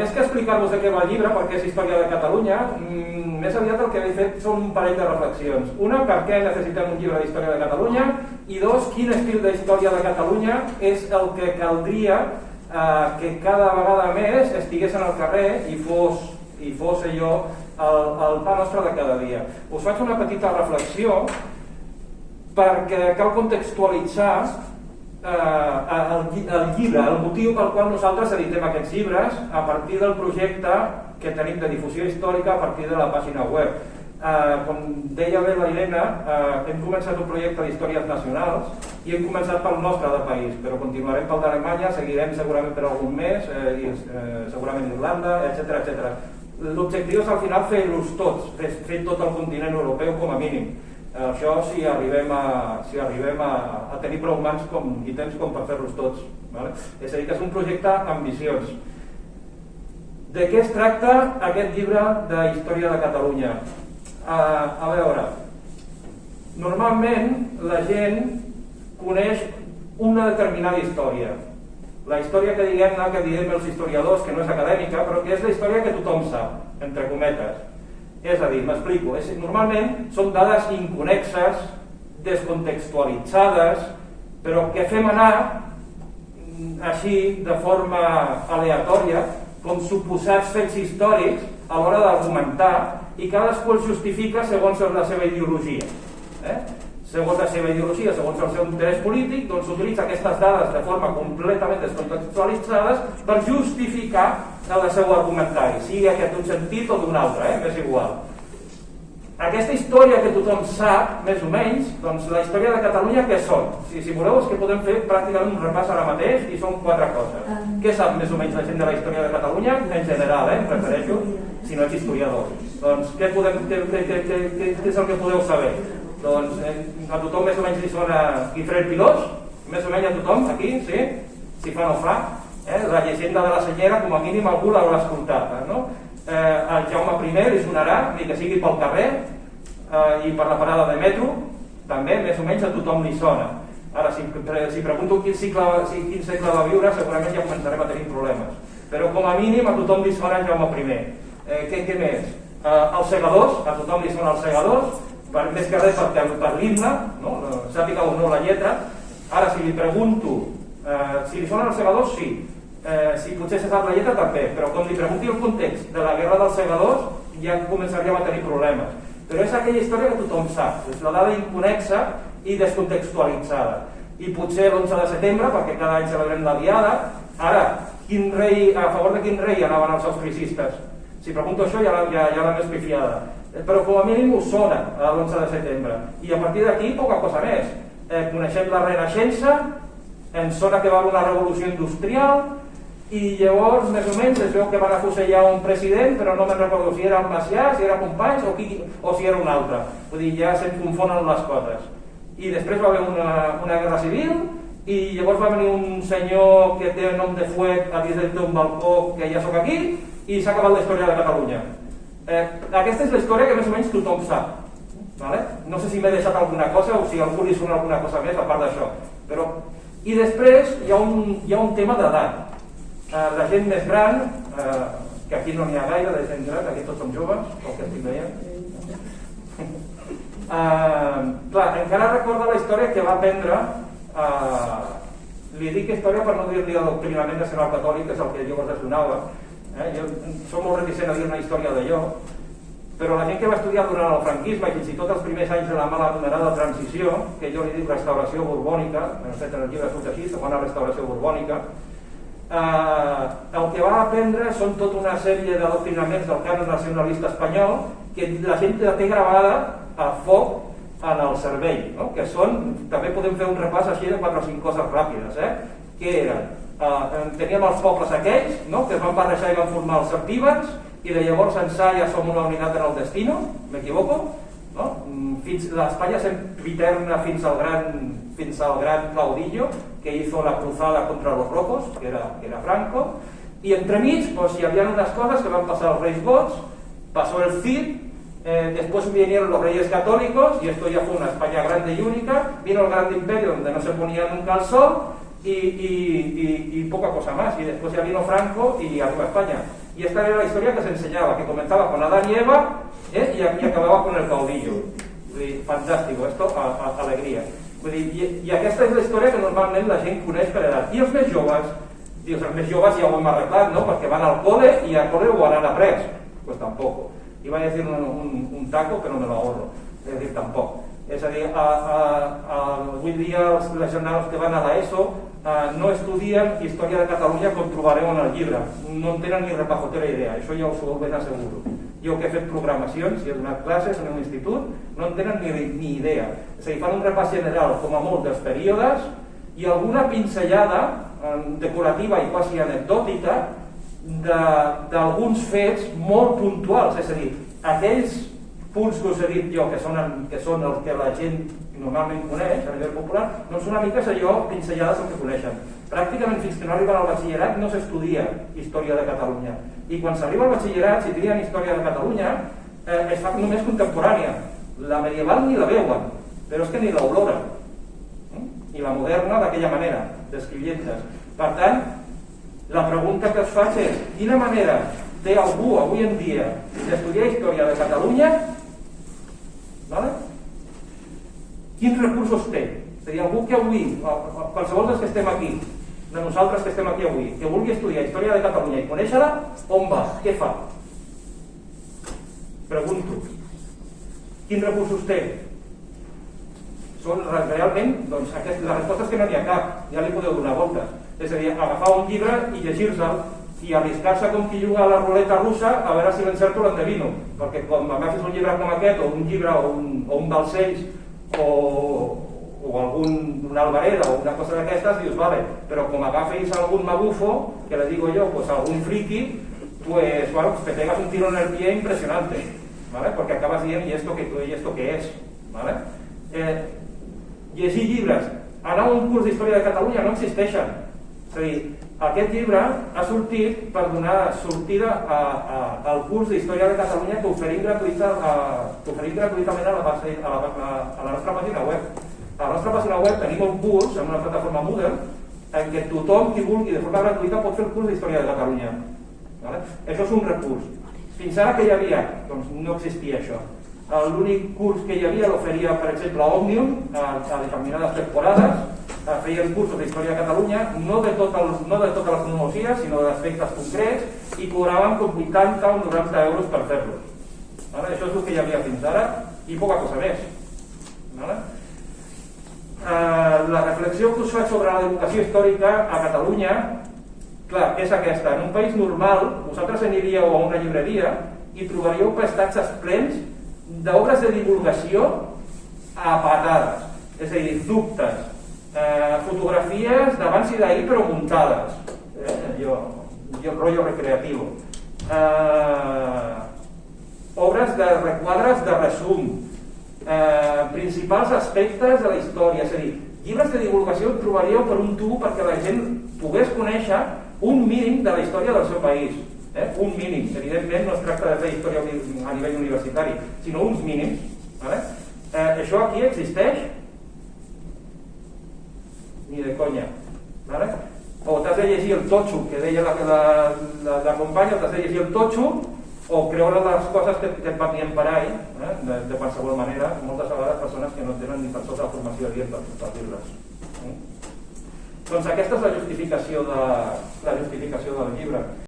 més que explicar-vos de què va el llibre, perquè és història de Catalunya, més aviat el que he fet són un parell de reflexions. Una, per què necessitem un llibre d'història de Catalunya, i dos, quin estil d'història de Catalunya és el que caldria que cada vegada més estigués en el carrer i fos allò el pa nostre de cada dia. Us faig una petita reflexió perquè cal contextualitzar el llibre, el motiu pel qual nosaltres editem aquests llibres a partir del projecte que tenim de difusió històrica a partir de la pàgina web. Com deia bé la Irene, hem començat un projecte d'històries nacionals i hem començat pel nostre de país, però continuarem pel d'Alemanya, seguirem segurament per algun mes, segurament Irlanda, etc. L'objectiu és al final fer-los tots, fer tot el continent europeu com a mínim. Això si arribem a tenir prou mans i temps com per fer-los tots. És a dir, que és un projecte ambiciós. De què es tracta aquest llibre de història de Catalunya? A veure, normalment la gent coneix una determinada història. La història que diem els historiadors, que no és acadèmica, però que és la història que tothom sap, entre cometes. És a dir, m'explico, normalment són dades inconexes, descontextualitzades, però que fem anar així de forma aleatòria, com suposats fets històrics a l'hora d'argumentar, i cadascú els justifica segons la seva ideologia. Segons la seva ideologia, segons el seu interès polític, doncs s'utilitza aquestes dades de forma completament descontextualitzades per justificar el seu argumentari, sigui aquest d'un sentit o d'un altre, m'és igual. Aquesta història que tothom sap, més o menys, doncs la història de Catalunya què són? Si voleu és que podem fer pràcticament un repàs ara mateix i són 4 coses. Què sap més o menys la gent de la història de Catalunya? En general, em refereixo, si no ets historiador. Doncs què és el que podeu saber? Doncs a tothom més o menys li sona Guifré Pilós, més o menys a tothom, aquí, sí? Si fa no fa. La llegenda de la senyera, com a mínim algú l'haurà escoltat, no? El Jaume I li sonarà, ni que sigui pel carrer, i per la parada de metro, també més o menys a tothom li sona. Ara, si pregunto quin segle va viure, segurament ja començarem a tenir problemes. Però com a mínim a tothom li sona Jaume I. Què més? Els segadors, a tothom li sona els segadors, més que res per l'himne, sàpiga o no la lletra. Ara, si li pregunto si li sonen els segadors, sí. Si potser se sap la lletra, també. Però quan li pregunti el context de la guerra dels segadors, ja començaríem a tenir problemes. Però és aquella història que tothom sap. És la dada inconexa i descontextualitzada. I potser l'11 de setembre, perquè cada any celebrem la Diada. Ara, a favor de quin rei anaven els austricistes? Si pregunto això, ja l'hem espifiada. Però com a mínim us sona l'11 de setembre. I a partir d'aquí, poca cosa més. Coneixem la Renaixença, ens sona que va haver una revolució industrial, i llavors, més o menys, es veu que van afusellar un president, però no me'n recordo si era el Macià, si era Companys o si era un altre. Vull dir, ja se'n confonen les coses. I després va haver una guerra civil, i llavors va venir un senyor que té el nom de Fuet a dins d'un balcó, que ja sóc aquí, i s'ha acabat la història de Catalunya. Aquesta és la història que més o menys tothom sap. No sé si m'he deixat alguna cosa o si a algú li sona alguna cosa més a part d'això. I després hi ha un tema d'edat. La gent més gran, que aquí no n'hi ha gaire de gent gran, aquí tots som joves, o que estic veient. Clar, encara recorda la història que va aprendre, li dic història per no dir-li adoctrinament nacional catòlic, que és el que jo us donava. Jo soc molt reticent a dir una història d'allò, però la gent que va estudiar durant el franquisme i fins i tot els primers anys de la mala anomenada transició, que jo li dic restauració borbònica, en el llibre surt així, segona restauració borbònica, el que va aprendre són tota una sèrie d'adoctrinaments del cànon nacionalista espanyol que la gent té gravada a foc en el cervell, que són, també podem fer un repàs així de 4 o 5 coses ràpides, que eren, teníem els pobles aquells, que es van barrejar i van formar els septíbans, i de llavors ençà ja som una unitat en el destino, m'equivoco? L'Espanya sempiterna fins al gran Caudillo, que hizo la cruzada contra los rojos, que era Franco, y entremig hi havia unas cosas que van pasar los reyes gots, pasó el Cid, después vinieron los reyes católicos, y esto ya fue una España grande y única, vino el gran imperio donde no se ponía nunca el sol, y poca cosa más, y después ya vino Franco y arriba España. Y esta era la historia que se enseñaba, que comenzaba con Adán y Eva y acababa con el caudillo. Fantàstico, esto, alegria. I aquesta és la història que normalment la gent coneix per edat. I els més joves, dius, els més joves ja ho hem arreglat, no? Perquè van al cole i al cole ho han après. Pues tampoco. Iba a decir un taco, però me lo ahorro. És a dir, tampoc. És a dir, avui dia els generals que van a l'ESO no estudien història de Catalunya com trobareu en el llibre. No en tenen ni repajotera idea, això ja us ho ben asseguro. Jo que he fet programacions i he donat classes en un institut, no en tenen ni idea. És a dir, fan un repàs general, com a molt, dels períodes i alguna pinzellada decorativa i quasi anecdòtica d'alguns fets molt puntuals. És a dir, aquells punts que us he dit jo, que són els que la gent normalment coneix a nivell popular, no són una mica allò pinzellades el que coneixen. Pràcticament fins que no arriben al batxillerat no s'estudia història de Catalunya. I quan s'arriba al batxillerat, si trien història de Catalunya, es fa només contemporània. La medieval ni la veuen, però és que ni l'oloren. I la moderna d'aquella manera, d'escrivientes. Per tant, la pregunta que us faig és: quina manera té algú avui en dia d'estudiar història de Catalunya? Quins recursos té? És a dir, algú que avui, qualsevol dels que estem aquí, de nosaltres que estem aquí avui, que vulgui estudiar història de Catalunya i conèixer-la, on va? Què fa? Pregunto. Quins recursos té? Són realment, doncs, la resposta és que no n'hi ha cap, ja li podeu donar voltes. És a dir, agafar un llibre i llegir-se'l i arriscar-se com qui juga a la ruleta russa a veure si l'encerto o l'endevino, perquè quan agafis un llibre com aquest o un llibre o un Balcells o algun Alvareda o una cosa d'aquestes, dius, vale, però com agafis algun magufo, que le digo yo, pues algún friki, pues bueno, te pegas un tiro en el pie impresionante, ¿vale? Porque acabas dient, ¿y esto qué es? ¿Vale? Llegir llibres, anar a un curs d'història de Catalunya no existeixen. És a dir, aquest llibre ha sortit per donar sortida al curs d'història de Catalunya que oferim gratuïtament a la nostra pàgina web. A la nostra pàgina web tenim un curs en una plataforma Moodle en què tothom qui vulgui de forma gratuïta pot fer el curs d'història de Catalunya. Això és un recurs. Fins ara què hi havia? Doncs no existia això. L'únic curs que hi havia l'oferia, per exemple, Òmnium, a determinades temporades, feien cursos d'història de Catalunya, no de tota la cronologia, sinó d'aspectes concrets, i cobraven com 80 o 90 euros per fer-los. Això és el que hi havia fins ara, i poca cosa més. La reflexió que us faig sobre l'educació històrica a Catalunya, clar, és aquesta. En un país normal, vosaltres aniríeu a una llibreria i trobaríeu prestatges plens d'obres de divulgació a patades, és a dir, dubtes, fotografies d'abans i d'ahir però muntades, rotllo recreatiu, obres de requadres de resum, principals aspectes de la història, és a dir, llibres de divulgació que trobaríeu per un tubo perquè la gent pogués conèixer un mínim de la història del seu país. Un mínim, evidentment no es tracta de fer història a nivell universitari, sinó uns mínims. Això aquí existeix? Ni de conya. O t'has de llegir el totxo, que deia la companya, o t'has de llegir el totxo, o creure les coses que et van dient per ahí, de qualsevol manera, moltes vegades persones que no tenen ni tan sols la formació adient per dir-les. Doncs aquesta és la justificació del llibre.